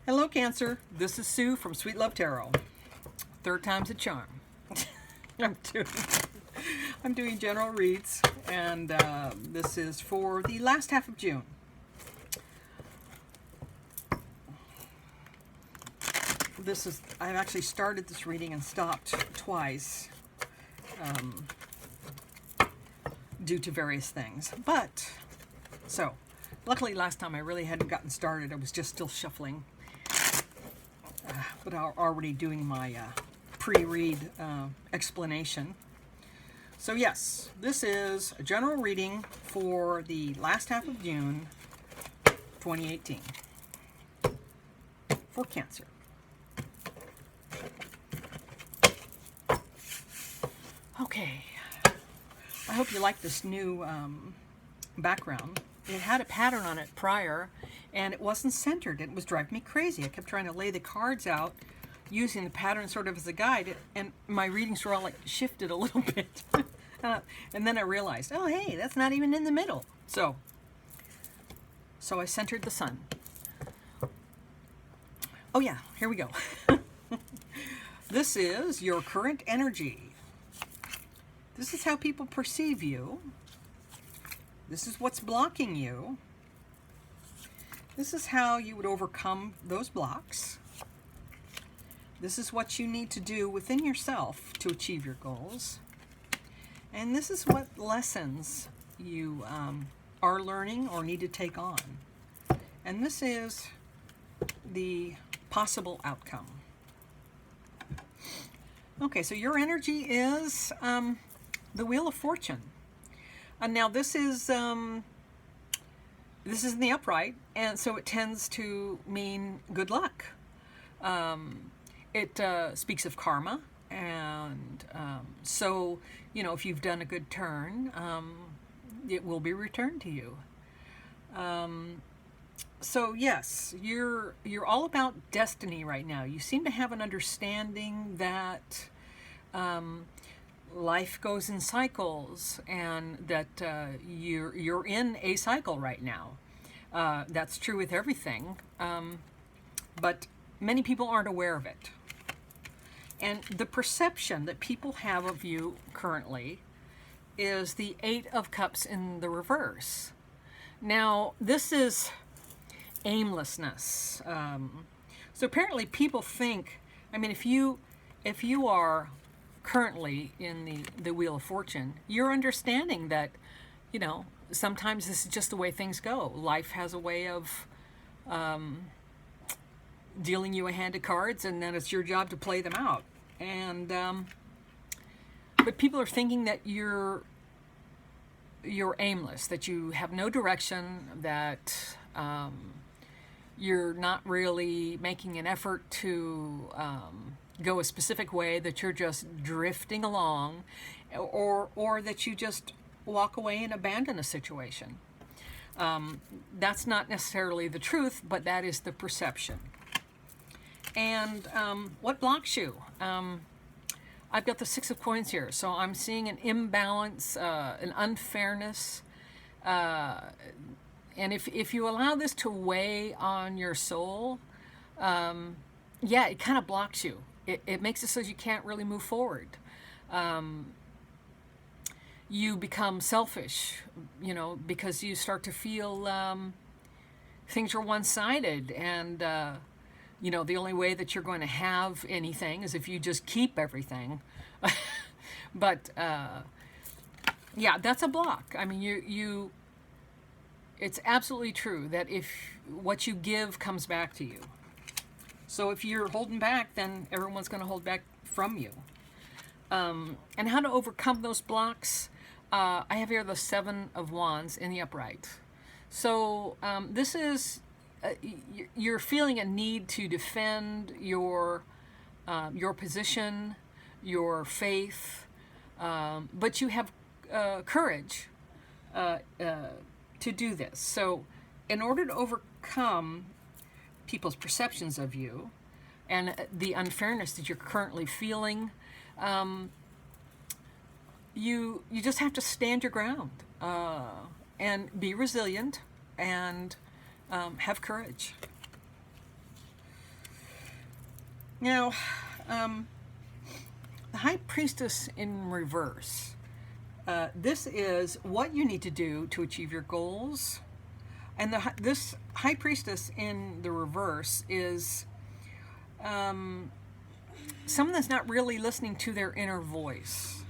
Hello, Cancer. This is Sue from Sweet Love Tarot. Third time's a charm. I'm doing general reads, and this is for the last half of June. I've actually started this reading and stopped twice due to various things. So, luckily last time I really hadn't gotten started. I was just still shuffling. But I'm already doing my pre-read explanation. So yes, this is a general reading for the last half of June 2018 for Cancer. Okay, I hope you like this new background. It had a pattern on it prior, and it wasn't centered. It was driving me crazy. I kept trying to lay the cards out using the pattern sort of as a guide, and my readings were all like shifted a little bit. And then I realized, oh hey, that's not even in the middle. So I centered the sun. Oh yeah, here we go. This is your current energy. This is how people perceive you. This is what's blocking you. This is how you would overcome those blocks. This is what you need to do within yourself to achieve your goals. And this is what lessons you are learning or need to take on. And this is the possible outcome. Okay, so your energy is the Wheel of Fortune. And now this is in the upright, and so it tends to mean good luck. It speaks of karma, and so, you know, if you've done a good turn, it will be returned to you. So yes, you're all about destiny right now. You seem to have an understanding that life goes in cycles, and that you're in a cycle right now. That's true with everything, but many people aren't aware of it. And the perception that people have of you currently is the Eight of Cups in the reverse. Now, this is aimlessness. So apparently people think, I mean, if you are currently in the Wheel of Fortune, you're understanding that, you know, sometimes this is just the way things go. Life has a way of dealing you a hand of cards, and then it's your job to play them out. And but people are thinking that you're aimless, that you have no direction, that you're not really making an effort to go a specific way, that you're just drifting along, or that you just walk away and abandon a situation. That's not necessarily the truth, but that is the perception. And what blocks you? I've got the Six of Coins here, so I'm seeing an imbalance, an unfairness, and if you allow this to weigh on your soul, yeah, it kind of blocks you. It makes it so you can't really move forward. You become selfish, you know, because you start to feel things are one-sided, and you know, the only way that you're going to have anything is if you just keep everything. But yeah, that's a block. I mean, it's absolutely true that if what you give comes back to you. So if you're holding back, then everyone's going to hold back from you. And how to overcome those blocks? I have here the Seven of Wands in the upright. So this is, you're feeling a need to defend your position, your faith, but you have courage to do this. So in order to overcome people's perceptions of you and the unfairness that you're currently feeling, you just have to stand your ground and be resilient and have courage. Now, the High Priestess in reverse. This is what you need to do to achieve your goals. And this High Priestess in the reverse is someone that's not really listening to their inner voice.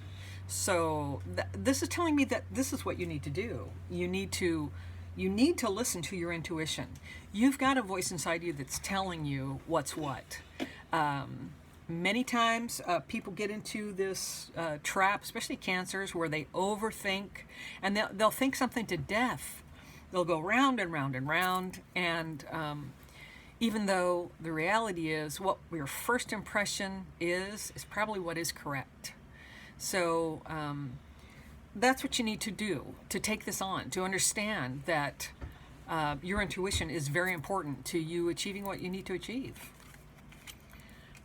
So this is telling me that this is what you need to do. You need to listen to your intuition. You've got a voice inside you that's telling you what's what. Many times people get into this trap, especially cancers, where they overthink, and they'll think something to death. They'll go round and round and round, and even though the reality is what your first impression is probably what is correct. So that's what you need to do to take this on, to understand that your intuition is very important to you achieving what you need to achieve.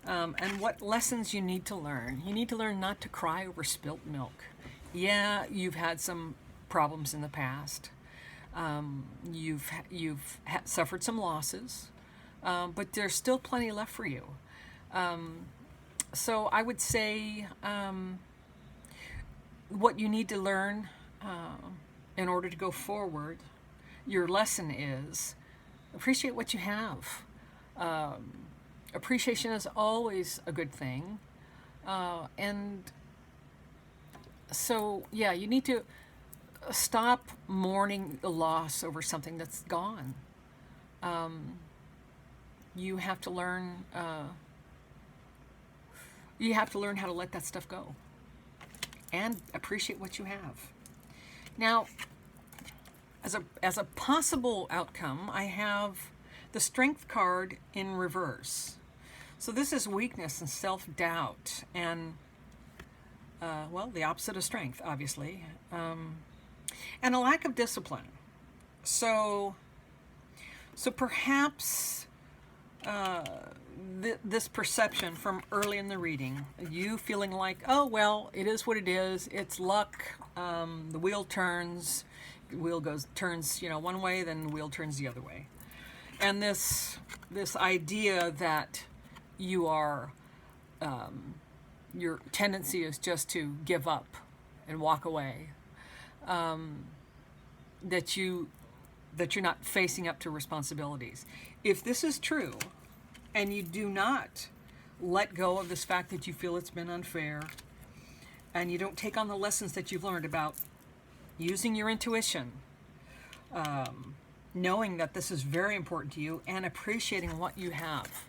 And what lessons you need to learn. You need to learn not to cry over spilt milk. Yeah, you've had some problems in the past. You've suffered some losses, but there's still plenty left for you. So I would say what you need to learn in order to go forward, your lesson is appreciate what you have. Appreciation is always a good thing. And so, yeah, you need to stop mourning the loss over something that's gone. You have to learn how to let that stuff go and appreciate what you have. Now, as a possible outcome, I have the Strength card in reverse. So this is weakness and self-doubt, and well, the opposite of strength, obviously, and a lack of discipline. So perhaps this perception from early in the reading, you feeling like, oh well, it is what it is. It's luck. The wheel turns. The wheel turns, one way, then the wheel turns the other way. And this idea that you are, your tendency is just to give up and walk away. That you're not facing up to responsibilities. If this is true, and you do not let go of this fact that you feel it's been unfair, and you don't take on the lessons that you've learned about using your intuition, knowing that this is very important to you, and appreciating what you have.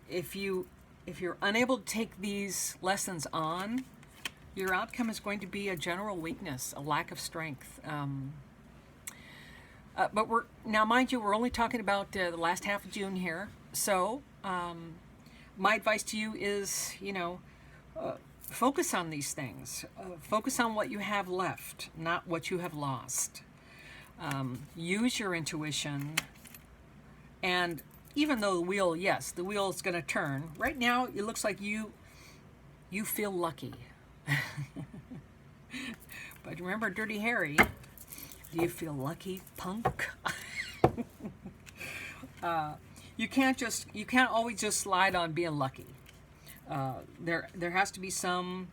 If you're unable to take these lessons on, your outcome is going to be a general weakness, a lack of strength. But now, mind you, we're only talking about the last half of June here. So my advice to you is, focus on these things. Focus on what you have left, not what you have lost. Use your intuition. And even though the wheel is going to turn, right now it looks like you feel lucky. But remember Dirty Harry, do you feel lucky, punk? You can't always just slide on being lucky. There has to be some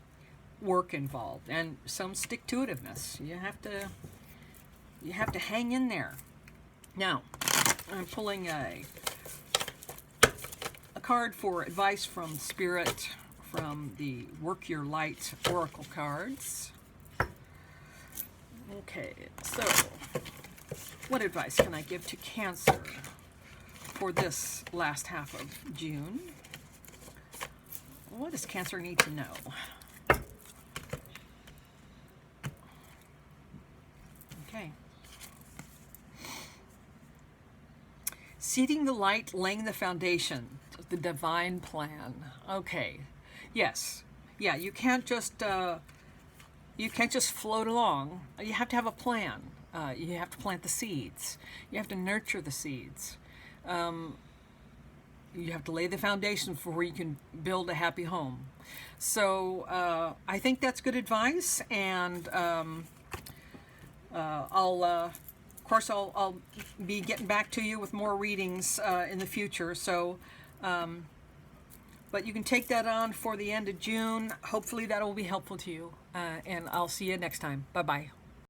work involved and some stick-to-itiveness. You have to hang in there. Now, I'm pulling a card for advice from Spirit from the Work Your Light Oracle cards. Okay, so what advice can I give to Cancer for this last half of June? What does Cancer need to know? Okay. Seeding the light, laying the foundation, the divine plan. Okay. Yes. Yeah, you can't just float along. You have to have a plan. You have to plant the seeds. You have to nurture the seeds. You have to lay the foundation for where you can build a happy home. So I think that's good advice, and I'll be getting back to you with more readings in the future. So But you can take that on for the end of June. Hopefully that will be helpful to you. And I'll see you next time. Bye-bye.